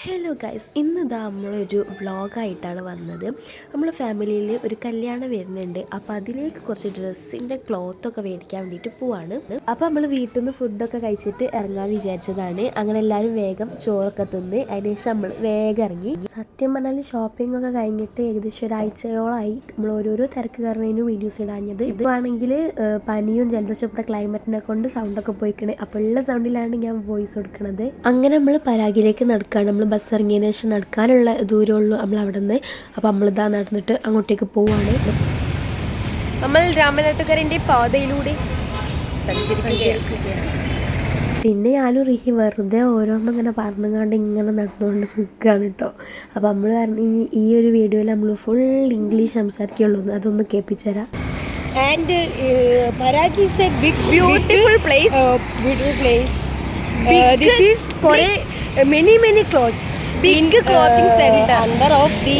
Hello guys, ഇന്നിതാ നമ്മളൊരു വ്ളോഗായിട്ടാണ് വന്നത്. നമ്മൾ ഫാമിലിയിൽ ഒരു കല്യാണം വരുന്നുണ്ട്. അപ്പോൾ അതിലേക്ക് കുറച്ച് ഡ്രസ്സിൻ്റെ ക്ലോത്തൊക്കെ മേടിക്കാൻ വേണ്ടിയിട്ട് പോവാണ്. അപ്പോൾ നമ്മൾ വീട്ടിൽ നിന്ന് ഫുഡൊക്കെ കഴിച്ചിട്ട് ഇറങ്ങാൻ വിചാരിച്ചതാണ്. അങ്ങനെ എല്ലാവരും വേഗം ചോറൊക്കെ തിന്ന് അതിനുശേഷം നമ്മൾ വേഗം ഇറങ്ങി. സത്യം പറഞ്ഞാൽ ഷോപ്പിംഗ് ഒക്കെ കഴിഞ്ഞിട്ട് ഏകദേശം ഒരാഴ്ചയോളമായി നമ്മൾ ഓരോരോ തിരക്ക് കാരണതിന് വീഡിയോസ് ഇടാഞ്ഞത്. ഇതാണെങ്കിൽ പനിയും ജലദോഷത്തെ ക്ലൈമറ്റിനെ കൊണ്ട് സൗണ്ടൊക്കെ പോയിക്കണേ. അപ്പോൾ ഉള്ള സൗണ്ടിലാണ് ഞാൻ വോയിസ് കൊടുക്കുന്നത്. അങ്ങനെ നമ്മൾ പരാഗിലേക്ക് നടക്കുകയാണ്. നമ്മൾ ബസ് ഇറങ്ങിയതിന് ശേഷം നടക്കാനുള്ള ദൂരമുള്ളൂ നമ്മൾ അവിടെ നിന്ന്. അപ്പോൾ നമ്മളിതാ നടന്നിട്ട് അങ്ങോട്ടേക്ക് പോവാണ്. നമ്മൾ രാമനാട്ടുകരൻ്റെ പാതയിലൂടെ സഞ്ചരിക്കുകയാണ്. പിന്നെ ഞാനും റിഹി വെറുതെ ഓരോന്നും ഇങ്ങനെ പറഞ്ഞുകൊണ്ട് ഇങ്ങനെ നടന്നുകൊണ്ട് നിൽക്കുകയാണ് കേട്ടോ. അപ്പോൾ നമ്മൾ പറഞ്ഞു ഈ ഒരു വീഡിയോയിൽ നമ്മൾ ഫുൾ ഇംഗ്ലീഷ് സംസാരിക്കുകയുള്ളൂ, അതൊന്ന് കേൾപ്പിച്ചുതരാം. And Parag is a big beautiful place. This is many clothes. Big clothing center under of the.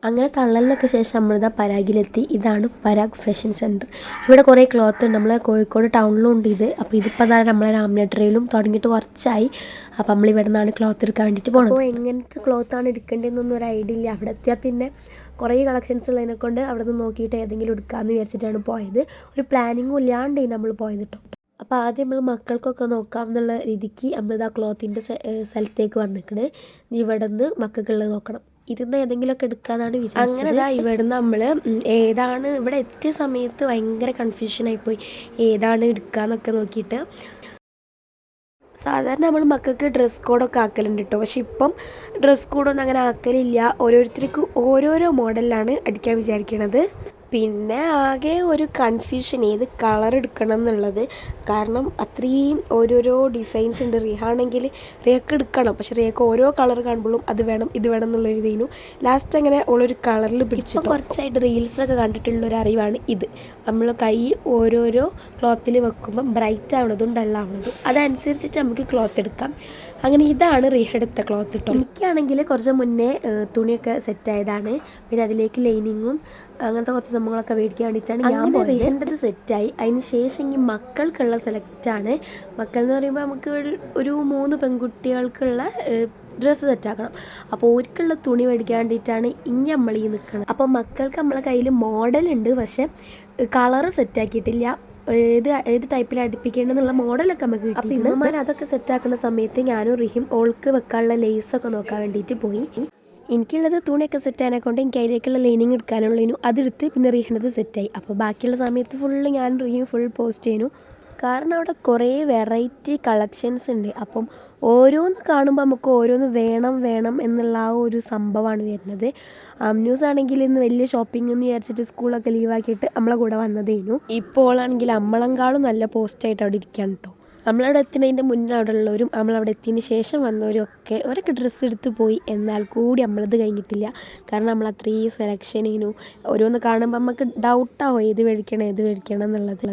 അങ്ങനെ തള്ളലിനൊക്കെ ശേഷം നമ്മളിതാ പരാഗിലെത്തി. ഇതാണ് പരാഗ് ഫാഷൻ സെൻറ്റർ. ഇവിടെ കുറേ ക്ലോത്ത് ഉണ്ട്. നമ്മളെ കോഴിക്കോട് ടൗണിലും ഉണ്ട് ഇത്. അപ്പോൾ ഇതിപ്പോൾ അതാ നമ്മളെ രാമനാട്ടുകരയിലും തുടങ്ങിയിട്ട് കുറച്ചായി. അപ്പോൾ നമ്മളിവിടെ നിന്നാണ് ക്ലോത്ത് എടുക്കാൻ വേണ്ടിയിട്ട് പോകുന്നത്. അപ്പോൾ എങ്ങനത്തെ ക്ലോത്താണ് എടുക്കേണ്ടതെന്നൊന്നും ഒരു ഐഡിയ ഇല്ല. അവിടെ എത്തിയാൽ പിന്നെ കുറേ കളക്ഷൻസ് ഉള്ളതിനെ കൊണ്ട് അവിടെ നിന്ന് നോക്കിയിട്ട് ഏതെങ്കിലും എടുക്കാമെന്ന് വിചാരിച്ചിട്ടാണ് പോയത്. ഒരു പ്ലാനിങ്ങും ഇല്ലാണ്ട് നമ്മൾ പോയത് കേട്ടോ. അപ്പോൾ ആദ്യം നമ്മൾ മക്കൾക്കൊക്കെ നോക്കാം എന്നുള്ള രീതിക്ക് നമ്മളിതാ ക്ലോത്തിൻ്റെ സ്ഥലത്തേക്ക് വന്നിക്കണേ. ഇവിടെ നിന്ന് മക്കൾക്കുള്ളത് നോക്കണം. ഇരുന്ന് ഏതെങ്കിലുമൊക്കെ എടുക്കാന്നാണ് വിചാരിച്ചത്. അങ്ങനെ ഇതാ ഇവിടെ നമ്മൾ ഏതാണ് ഇവിടെ എത്തിയ സമയത്ത് ഭയങ്കര കൺഫ്യൂഷനായിപ്പോയി, ഏതാണ് എടുക്കാന്നൊക്കെ നോക്കിയിട്ട്. സാധാരണ നമ്മൾ മക്കൾക്ക് ഡ്രസ് കോഡൊക്കെ ആക്കലുണ്ട് കേട്ടോ. പക്ഷെ ഇപ്പം ഡ്രസ് കോഡൊന്നും അങ്ങനെ ആക്കലില്ല. ഓരോരുത്തർക്കും ഓരോരോ മോഡലിലാണ് അടിക്കാൻ വിചാരിക്കണത്. പിന്നെ ആകെ ഒരു കൺഫ്യൂഷൻ ഏത് കളർ എടുക്കണം എന്നുള്ളത്. കാരണം അത്രയും ഓരോരോ ഡിസൈൻസ് ഉണ്ട്. റിയാണെങ്കിൽ റിയക്ക് എടുക്കണം, പക്ഷെ റിയക്ക് ഓരോ കളർ കാണുമ്പോഴും അത് വേണം ഇത് വേണം എന്നുള്ളൊരു ഇതേനു. ലാസ്റ്റ് അങ്ങനെ ഉള്ളൊരു കളറിൽ പിടിച്ചു. കുറച്ചായിട്ട് റീൽസൊക്കെ കണ്ടിട്ടുള്ളൊരു അറിവാണ് ഇത്. നമ്മൾ കൈ ഓരോരോ ക്ലോത്തിൽ വെക്കുമ്പം ബ്രൈറ്റ് ആവണതും ഡള്ളാവണതും അതനുസരിച്ചിട്ട് നമുക്ക് ക്ലോത്ത് എടുക്കാം. അങ്ങനെ ഇതാണ് റിഹ എടുത്ത ക്ലോത്ത് കേട്ടോ. എനിക്കാണെങ്കിൽ കുറച്ച് മുന്നേ തുണിയൊക്കെ സെറ്റായതാണ്. പിന്നെ അതിലേക്ക് ലൈനിങ്ങും അങ്ങനത്തെ കുറച്ച് സംഭവങ്ങളൊക്കെ മേടിക്കാൻ വേണ്ടിയിട്ടാണ് ഞാൻ റിഹൻ്റെത് സെറ്റായി. അതിന് ശേഷം ഈ മക്കൾക്കുള്ള സെലക്റ്റാണ്. മക്കൾ എന്ന് പറയുമ്പോൾ നമുക്ക് ഒരു 3 പെൺകുട്ടികൾക്കുള്ള ഡ്രസ്സ് സെറ്റാക്കണം. അപ്പോൾ ഓർക്കുള്ള തുണി മേടിക്കാൻ വേണ്ടിയിട്ടാണ് ഇനി നമ്മൾ ഈ നിൽക്കണം. അപ്പോൾ മക്കൾക്ക് നമ്മളെ കയ്യിൽ മോഡലുണ്ട്, പക്ഷേ കളറ് സെറ്റാക്കിയിട്ടില്ല. ഏത് ടൈപ്പിൽ അടുപ്പിക്കേണ്ടെന്നുള്ള മോഡലൊക്കെ നമുക്ക് കിട്ടി. അപ്പോൾ ഇമ്മമാർ അതൊക്കെ സെറ്റാക്കുന്ന സമയത്ത് ഞാനും റിഹിം ഓൾക്ക് വെക്കാനുള്ള ലേസൊക്കെ നോക്കാൻ വേണ്ടിയിട്ട് പോയി. എനിക്കുള്ളത് തുണിയൊക്കെ സെറ്റാനെ കൊണ്ട് എനിക്ക് അതിലേക്കുള്ള ലൈനിങ് എടുക്കാനുള്ളതിനു അതെടുത്ത് പിന്നെ റിഹിനത് സെറ്റായി. അപ്പോൾ ബാക്കിയുള്ള സമയത്ത് ഫുള്ള് ഞാൻ റിഹിം ഫുൾ പോസ്റ്റ് ചെയ്യുന്നു. കാരണം അവിടെ കുറേ വെറൈറ്റി കളക്ഷൻസ് ഉണ്ട്. അപ്പം ഓരോന്ന് കാണുമ്പോൾ നമുക്ക് ഓരോന്ന് വേണം എന്നുള്ള ആ ഒരു സംഭവമാണ് വരുന്നത്. ന്യൂസ് ആണെങ്കിൽ ഇന്ന് വലിയ ഷോപ്പിംഗ് എന്ന് വിചാരിച്ചിട്ട് സ്കൂളൊക്കെ ലീവാക്കിയിട്ട് നമ്മളെ കൂടെ വന്നതേനു. ഇപ്പോൾ ആണെങ്കിൽ നമ്മളെങ്കാളും നല്ല പോസ്റ്റായിട്ട് അവിടെ ഇരിക്കാൻ കേട്ടോ. നമ്മളവിടെ എത്തുന്നതിൻ്റെ മുന്നേ അവിടെ ഉള്ളവരും നമ്മളവിടെ എത്തിയതിന് ശേഷം വന്നവരും ഒരൊക്കെ ഡ്രസ്സ് എടുത്ത് പോയി. എന്നാൽ കൂടി നമ്മളത് കഴിഞ്ഞിട്ടില്ല. കാരണം നമ്മൾ അത്രയും സെലക്ഷനേനു. ഓരോന്ന് കാണുമ്പോൾ നമുക്ക് ഡൗട്ടാവും ഏത് മേടിക്കണം എന്നുള്ളത്.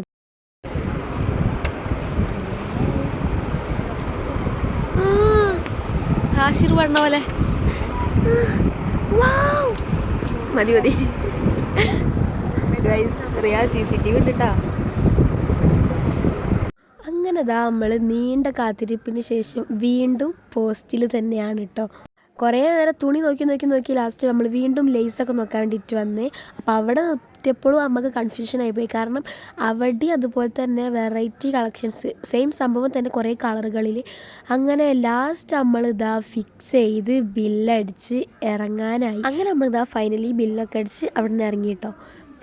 ആശീർ പറഞ്ഞ പോലെ മതി ഗൈസ്, റിയ CCTV ഇട്ടിട്ടാ. അങ്ങനെ നമ്മൾ നീണ്ട കാത്തിരിപ്പിന് ശേഷം വീണ്ടും പോസ്റ്റിൽ തന്നെയാണ് കേട്ടോ. കുറേ നേരം തുണി നോക്കി ലാസ്റ്റ് നമ്മൾ വീണ്ടും ലേസൊക്കെ നോക്കാൻ വേണ്ടിയിട്ട് വന്നേ. അപ്പോൾ അവിടെ എത്തിയപ്പോഴും നമുക്ക് കൺഫ്യൂഷനായി പോയി. കാരണം അവിടെ അതുപോലെ തന്നെ വെറൈറ്റി കളക്ഷൻസ് സെയിം സംഭവം തന്നെ കുറേ കളറുകളിൽ. അങ്ങനെ ലാസ്റ്റ് നമ്മളിതാ ഫിക്സ് ചെയ്ത് ബില്ലടിച്ച് ഇറങ്ങാനായി. അങ്ങനെ നമ്മളിതാ ഫൈനലി ബില്ലൊക്കെ അടിച്ച് അവിടെ നിന്ന് ഇറങ്ങി കേട്ടോ.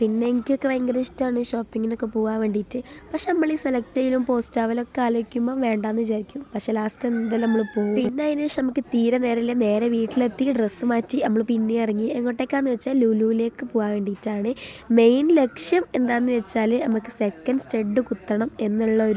പിന്നെ എനിക്കൊക്കെ ഭയങ്കര ഇഷ്ടമാണ് ഷോപ്പിങ്ങിനൊക്കെ പോകാൻ വേണ്ടിയിട്ട്. പക്ഷെ നമ്മൾ ഈ സെലക്ട് ചെയ്യലും പോസ്റ്റ് ആവലൊക്കെ ആലോചിക്കുമ്പോൾ വേണ്ടാന്ന് വിചാരിക്കും. പക്ഷെ ലാസ്റ്റ് എന്തായാലും നമ്മൾ പോകും. പിന്നെ അതിന് ശേഷം നമുക്ക് തീരെ നേരമില്ല. നേരെ വീട്ടിലെത്തി ഡ്രസ്സ് മാറ്റി നമ്മൾ പിന്നെ ഇറങ്ങി. എങ്ങോട്ടേക്കാന്ന് വെച്ചാൽ ലുലുവിലേക്ക് പോകാൻ വേണ്ടിയിട്ടാണ്. മെയിൻ ലക്ഷ്യം എന്താണെന്ന് വെച്ചാൽ നമുക്ക് സെക്കൻഡ് സ്റ്റഡ് കുത്തണം എന്നുള്ള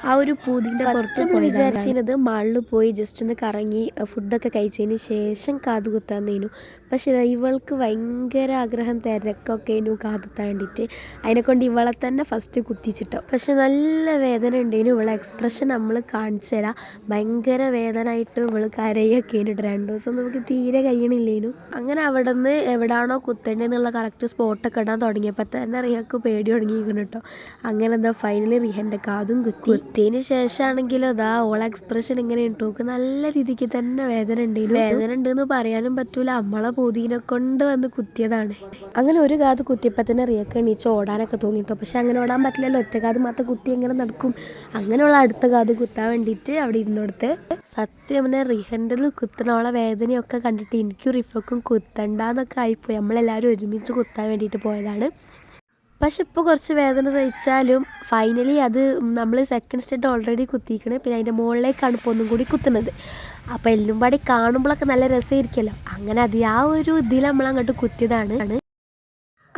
ആ ഒരു പൂതിൻ്റെ പുറത്ത് വിചാരിച്ചിരുന്നത് മാളിൽ പോയി ജസ്റ്റ് ഒന്ന് കറങ്ങി ഫുഡൊക്കെ കഴിച്ചതിന് ശേഷം കാത് കുത്താന്നേനു. പക്ഷേ ഇവൾക്ക് ഭയങ്കര ആഗ്രഹം തിരക്കൊക്കെ കാത് കുത്താൻ വേണ്ടിയിട്ട്. അതിനെക്കൊണ്ട് ഇവളെ തന്നെ ഫസ്റ്റ് കുത്തിച്ചിട്ടോ. പക്ഷെ നല്ല വേദന ഉണ്ടേനു. ഇവളെ എക്സ്പ്രഷൻ നമ്മൾ കാണിച്ചു തരാം. ഭയങ്കര വേദനയായിട്ട് ഇവള് കരയൊക്കെ കഴിഞ്ഞിട്ട് 2 ദിവസം നമുക്ക് തീരെ കഴിയണില്ലേനു. അങ്ങനെ അവിടെ നിന്ന് എവിടാണോ കുത്തേണ്ടതെന്നുള്ള കറക്റ്റ് സ്പോട്ടൊക്കെ ഇടാൻ തുടങ്ങിയപ്പോൾ തന്നെ റിഹക്ക് പേടി തുടങ്ങിയിരിക്കണം കേട്ടോ. അങ്ങനെ എന്താ ഫൈനലി റിഹൻ്റെ കാതും കുത്തിയതിന് ശേഷമാണെങ്കിലോ അതാ ഓളെ എക്സ്പ്രഷൻ ഇങ്ങനെ ഇട്ടോക്ക് നല്ല രീതിക്ക് തന്നെ വേദന ഉണ്ടെങ്കിലും വേദന ഉണ്ടെന്ന് പറയാനും പറ്റൂല. നമ്മളെ പൂതീനെ കൊണ്ട് വന്ന് കുത്തിയതാണ്. അങ്ങനെ ഒരു കാത് കുത്തിയപ്പോൾ തന്നെ റിയക്ക് എണീച്ച് ഓടാനൊക്കെ തോന്നിട്ടോ. പക്ഷെ അങ്ങനെ ഓടാൻ പറ്റില്ലല്ലോ, ഒറ്റ കാത് മാത്രം കുത്തി എങ്ങനെ നടക്കും. അങ്ങനെയുള്ള അടുത്ത കാത് കുത്താൻ വേണ്ടിയിട്ട് അവിടെ ഇരുന്നോടത്ത് സത്യം പറഞ്ഞാൽ റിഹൻ്റെത് കുത്തണോളെ വേദനയൊക്കെ കണ്ടിട്ട് എനിക്കും റിഫക്കും കുത്തണ്ടെന്നൊക്കെ ആയിപ്പോയി. നമ്മളെല്ലാവരും ഒരുമിച്ച് കുത്താൻ വേണ്ടിയിട്ട് പോയതാണ്. പക്ഷെ ഇപ്പോൾ കുറച്ച് വേദന സഹിച്ചാലും ഫൈനലി അത് നമ്മൾ സെക്കൻഡ് സ്റ്റെഡ് ഓൾറെഡി കുത്തിയിരിക്കണേ. പിന്നെ അതിൻ്റെ മുകളിലേക്കാണ് ഇപ്പോൾ ഒന്നും കൂടി കുത്തുന്നത്. അപ്പോൾ എല്ലും പാടി കാണുമ്പോഴൊക്കെ നല്ല രസമായിരിക്കുമല്ലോ. അങ്ങനെ അത് ആ ഒരു ഇതിൽ നമ്മളങ്ങോട്ട് കുത്തിയതാണ്.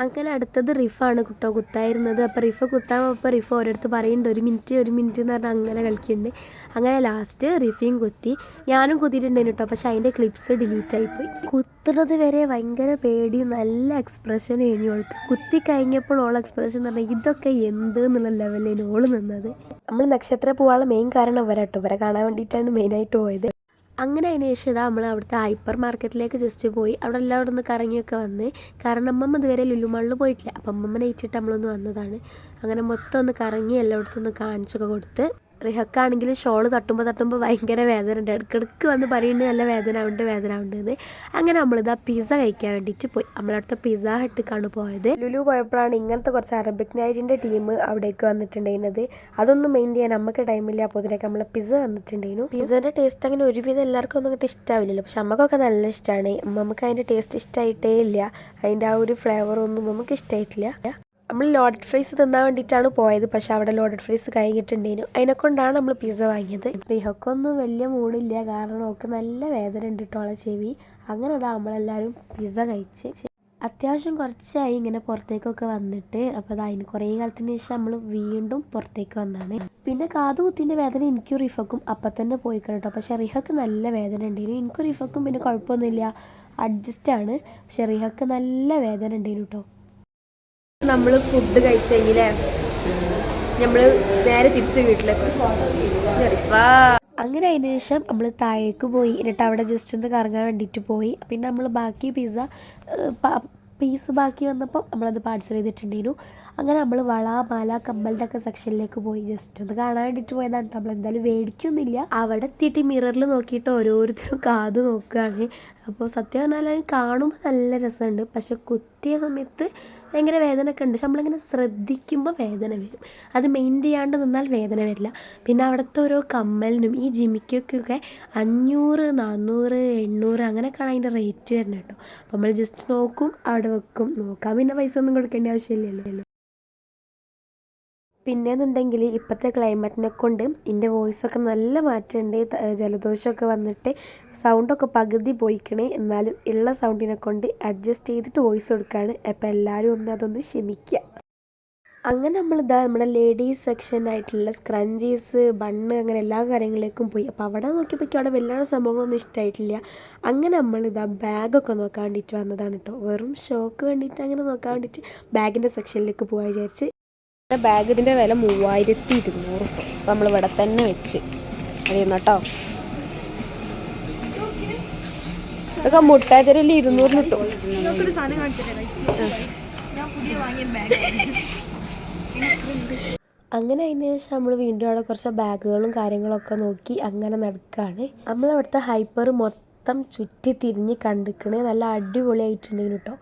അങ്ങനെ അടുത്തത് റിഫാണ് കേട്ടോ കുത്തായിരുന്നത്. അപ്പോൾ റിഫ് കുത്താൻ പോയപ്പോൾ റിഫ് ഓരോരുത്തർ പറയുന്നുണ്ട് 1 മിനിറ്റ് എന്ന് പറഞ്ഞാൽ അങ്ങനെ കളിക്കുന്നുണ്ട്. അങ്ങനെ ലാസ്റ്റ് റിഫയും കുത്തി. ഞാനും കുത്തിയിട്ടുണ്ടായിരുന്നു കേട്ടോ. പക്ഷെ അതിൻ്റെ ക്ലിപ്സ് ഡിലീറ്റ് ആയിപ്പോയി. കുത്തുന്നത് വരെ ഭയങ്കര പേടിയും നല്ല എക്സ്പ്രഷനും ഇനി ഓൾക്ക്. കുത്തി കഴിഞ്ഞപ്പോൾ ഓൾ എക്സ്പ്രഷൻ എന്ന് പറഞ്ഞാൽ ഇതൊക്കെ എന്ത് എന്നുള്ള ലെവലിൽ ഓള് നിന്നത്. നമ്മൾ നക്ഷത്ര പോവാനുള്ള മെയിൻ കാരണം ഇവരെ കേട്ടോ. ഇവരെ കാണാൻ വേണ്ടിയിട്ടാണ് മെയിനായിട്ട് പോയത്. അങ്ങനെ അതിന് ശേഷം ഇതാ നമ്മൾ അവിടുത്തെ ഹൈപ്പർ മാർക്കറ്റിലേക്ക് ജസ്റ്റ് പോയി. അവിടെ എല്ലാവരും ഒന്ന് കറങ്ങിയൊക്കെ വന്ന്. കാരണം അമ്മമ്മ ഇതുവരെ ലുലുമാളിൽ പോയിട്ടില്ല. അപ്പം അമ്മമ്മനെ ഏറ്റിട്ട് നമ്മളൊന്ന് വന്നതാണ്. അങ്ങനെ മൊത്തം ഒന്ന് കറങ്ങി എല്ലായിടത്തും ഒന്ന് കാണിച്ചൊക്കെ കൊടുത്ത്. റിഹക്കാണെങ്കിൽ ഷോള് തട്ടുമ്പോൾ ഭയങ്കര വേദന ഉണ്ട്. ഇടയ്ക്കിടയ്ക്ക് വന്ന് പറയുന്നുണ്ട് നല്ല വേദന ആവുന്നുണ്ട്. അങ്ങനെ നമ്മളിതാ പിസ്സ കഴിക്കാൻ വേണ്ടിയിട്ട് പോയി. നമ്മളടുത്ത പിസ്സ ഹട്ടിക്കാണ് പോയത്. ലുലു പോയപ്പോഴാണ് ഇങ്ങനത്തെ കുറച്ച് അറബിക് നൈജിൻ്റെ ടീം അവിടേക്ക് വന്നിട്ടുണ്ടായിരുന്നത്. അതൊന്നും മെയിൻ ചെയ്യാൻ നമുക്ക് ടൈമില്ല. അപ്പോൾ അതിലേക്ക് നമ്മളെ പിസ്സ വന്നിട്ടുണ്ടായിരുന്നു. പിസ്സേൻ്റെ ടേസ്റ്റ് അങ്ങനെ ഒരുവിധം എല്ലാവർക്കും ഒന്നും കിട്ടി ഇഷ്ടമാവില്ലല്ലോ. പക്ഷെ അമ്മക്കൊക്കെ നല്ല ഇഷ്ടമാണ്. നമുക്ക് അതിൻ്റെ ടേസ്റ്റ് ഇഷ്ടമായിട്ടേ ഇല്ല. അതിൻ്റെ ആ ഒരു ഫ്ലേവറൊന്നും നമുക്ക് ഇഷ്ടമായിട്ടില്ല. നമ്മൾ ലോഡഡ് ഫ്രൈസ് തിന്നാൻ വേണ്ടിയിട്ടാണ് പോയത്. പക്ഷെ അവിടെ ലോഡഡ് ഫ്രൈസ് കഴിഞ്ഞിട്ടുണ്ടായിരുന്നു. അതിനെക്കൊണ്ടാണ് നമ്മൾ പിസ്സ വാങ്ങിയത്. റിഹക്കൊന്നും വലിയ മൂടില്ല. കാരണം ഒക്കെ നല്ല വേദന ഉണ്ട് കേട്ടോളെ ചെവി. അങ്ങനെ അതാ നമ്മളെല്ലാവരും പിസ്സ കഴിച്ച് അത്യാവശ്യം കുറച്ചായി ഇങ്ങനെ പുറത്തേക്കൊക്കെ വന്നിട്ട്. അപ്പോൾ അത് അതിന് കുറേ കാലത്തിന് ശേഷം നമ്മൾ വീണ്ടും പുറത്തേക്ക് വന്നതാണ്. പിന്നെ കാതുകുത്തിൻ്റെ വേദന എനിക്കും റിഫക്കും അപ്പം തന്നെ പോയി കേട്ടോ. പക്ഷേ റിഹക്ക് നല്ല വേദന ഉണ്ടായിരുന്നു. എനിക്കും റിഫക്കും പിന്നെ കുഴപ്പമൊന്നുമില്ല, അഡ്ജസ്റ്റാണ്. പക്ഷെ റിഹക്ക് നല്ല വേദന ഉണ്ടായിരുന്നു കേട്ടോ. നമ്മൾ ഫുഡ് കഴിച്ചെങ്കിലേ നമ്മൾ നേരെ തിരിച്ച് വീട്ടിലേക്ക്. അങ്ങനെ അതിന് ശേഷം നമ്മൾ താഴേക്ക് പോയി. എന്നിട്ട് അവിടെ ജസ്റ്റ് ഒന്ന് കറങ്ങാൻ വേണ്ടിയിട്ട് പോയി. പിന്നെ നമ്മൾ ബാക്കി പീസ് ബാക്കി വന്നപ്പോൾ നമ്മളത് പാഴ്സൽ ചെയ്തിട്ടുണ്ടായിരുന്നു. അങ്ങനെ നമ്മൾ വള മാല കമ്മലിൻ്റെ ഒക്കെ സെക്ഷനിലേക്ക് പോയി. ജസ്റ്റ് ഒന്ന് കാണാൻ വേണ്ടിയിട്ട് പോയതാണ്. നമ്മൾ എന്തായാലും മേടിക്കൊന്നുമില്ല. അവിടെ എത്തിയിട്ട് മിററിൽ നോക്കിയിട്ട് ഓരോരുത്തരും കാത് നോക്കുകയാണ്. അപ്പോൾ സത്യം പറഞ്ഞാൽ കാണുമ്പോൾ നല്ല രസമുണ്ട്. പക്ഷെ കുത്തിയ സമയത്ത് ഭയങ്കര വേദനയൊക്കെ ഉണ്ട്. പക്ഷെ നമ്മളിങ്ങനെ ശ്രദ്ധിക്കുമ്പോൾ വേദന വരും. അത് മെയിൻ ചെയ്യാണ്ട് നിന്നാൽ വേദന വരില്ല. പിന്നെ അവിടുത്തെ ഓരോ കമ്മലിനും ഈ ജിമിക്കൊക്കെ 500, 400, 800 അങ്ങനെയൊക്കെയാണ് അതിൻ്റെ റേറ്റ് വരുന്നത് കേട്ടോ. അപ്പോൾ നമ്മൾ ജസ്റ്റ് നോക്കും, അവിടെ വെക്കും. നോക്കാൻ പിന്നെ പൈസ ഒന്നും കൊടുക്കേണ്ട ആവശ്യമില്ലല്ലോ. പിന്നെയെന്നുണ്ടെങ്കിൽ ഇപ്പോഴത്തെ ക്ലൈമറ്റിനെ കൊണ്ട് എൻ്റെ വോയിസൊക്കെ നല്ല മാറ്റമുണ്ട്. ജലദോഷമൊക്കെ വന്നിട്ട് സൗണ്ടൊക്കെ പകുതി പോയിക്കണേ. എന്നാലും ഉള്ള സൗണ്ടിനെ കൊണ്ട് അഡ്ജസ്റ്റ് ചെയ്തിട്ട് വോയിസ് കൊടുക്കുകയാണ്. അപ്പോൾ എല്ലാവരും അതൊന്ന് ക്ഷമിക്കുക. അങ്ങനെ നമ്മളിതാ നമ്മുടെ ലേഡീസ് സെക്ഷനായിട്ടുള്ള സ്ക്രഞ്ചീസ്, ബണ്ണ്, അങ്ങനെ എല്ലാ കാര്യങ്ങളിലേക്കും പോയി. അപ്പോൾ അവിടെ നോക്കിയപ്പോൾ അവിടെ വലിയ സംഭവങ്ങളൊന്നും ഇഷ്ടമായിട്ടില്ല. അങ്ങനെ നമ്മളിതാ ബാഗൊക്കെ നോക്കാൻ വേണ്ടിയിട്ട് വന്നതാണ് കേട്ടോ. വെറും ഷോക്ക് വേണ്ടിയിട്ട് അങ്ങനെ നോക്കാൻ വേണ്ടിയിട്ട് ബാഗിൻ്റെ സെക്ഷനിലേക്ക് പോകാൻ വിചാരിച്ച്. ബാഗ് ഇതിൻ്റെ വില 3200. അപ്പോൾ നമ്മൾ ഇവിടെ തന്നെ വെച്ച് അറിയുന്നു കേട്ടോ. ഇതൊക്കെ മുട്ടാതിരയിൽ 200 കിട്ടും. അങ്ങനെ അതിന് ശേഷം നമ്മൾ വീണ്ടും അവിടെ കുറച്ച് ബാഗുകളും കാര്യങ്ങളൊക്കെ നോക്കി അങ്ങനെ നടക്കുകയാണ്. നമ്മളവിടുത്തെ ഹൈപ്പർ മൊത്തം ചുറ്റി തിരിഞ്ഞ് കണ്ടിക്കണേ. നല്ല അടിപൊളിയായിട്ടുണ്ടെങ്കിൽ കേട്ടോ.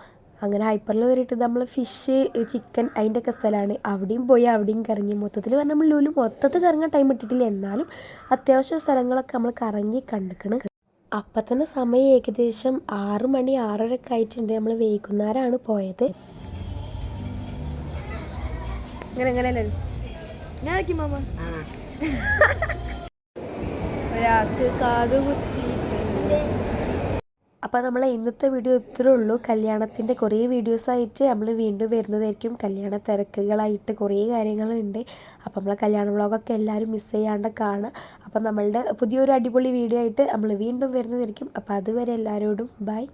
അങ്ങനെ ഹൈപ്പറിൽ കയറിയിട്ട് നമ്മൾ ഫിഷ്, ചിക്കൻ അതിൻ്റെയൊക്കെ സ്ഥലമാണ്. അവിടെയും പോയി അവിടെയും കറങ്ങി. മൊത്തത്തിൽ പറഞ്ഞാൽ നമ്മൾ ലുലു മൊത്തത്തിൽ കറങ്ങാൻ ടൈം ഇട്ടിട്ടില്ല. എന്നാലും അത്യാവശ്യം സ്ഥലങ്ങളൊക്കെ നമ്മൾ കറങ്ങി കണ്ടിക്കണം. അപ്പം തന്നെ സമയം ഏകദേശം 6 മണി 6:30 ആയിട്ടുണ്ട്. നമ്മൾ വൈകുന്നേരമാണ് പോയത്. ഒരാൾക്ക് കാതുകുത്തിയിട്ടുണ്ട്. അപ്പോൾ നമ്മളെ ഇന്നത്തെ വീഡിയോ ഇത്രേ ഉള്ളൂ. കല്യാണത്തിൻ്റെ കുറേ വീഡിയോസായിട്ട് നമ്മൾ വീണ്ടും വരുന്നതായിരിക്കും. കല്യാണ തിരക്കുകളായിട്ട് കുറേ കാര്യങ്ങളുണ്ട്. അപ്പോൾ നമ്മളെ കല്യാണ വ്ളോഗൊക്കെ എല്ലാവരും മിസ് ചെയ്യാണ്ട് കാണുക. അപ്പോൾ നമ്മളുടെ പുതിയൊരു അടിപൊളി വീഡിയോ ആയിട്ട് നമ്മൾ വീണ്ടും വരുന്നതായിരിക്കും. അപ്പോൾ അതുവരെ എല്ലാവരോടും ബൈ.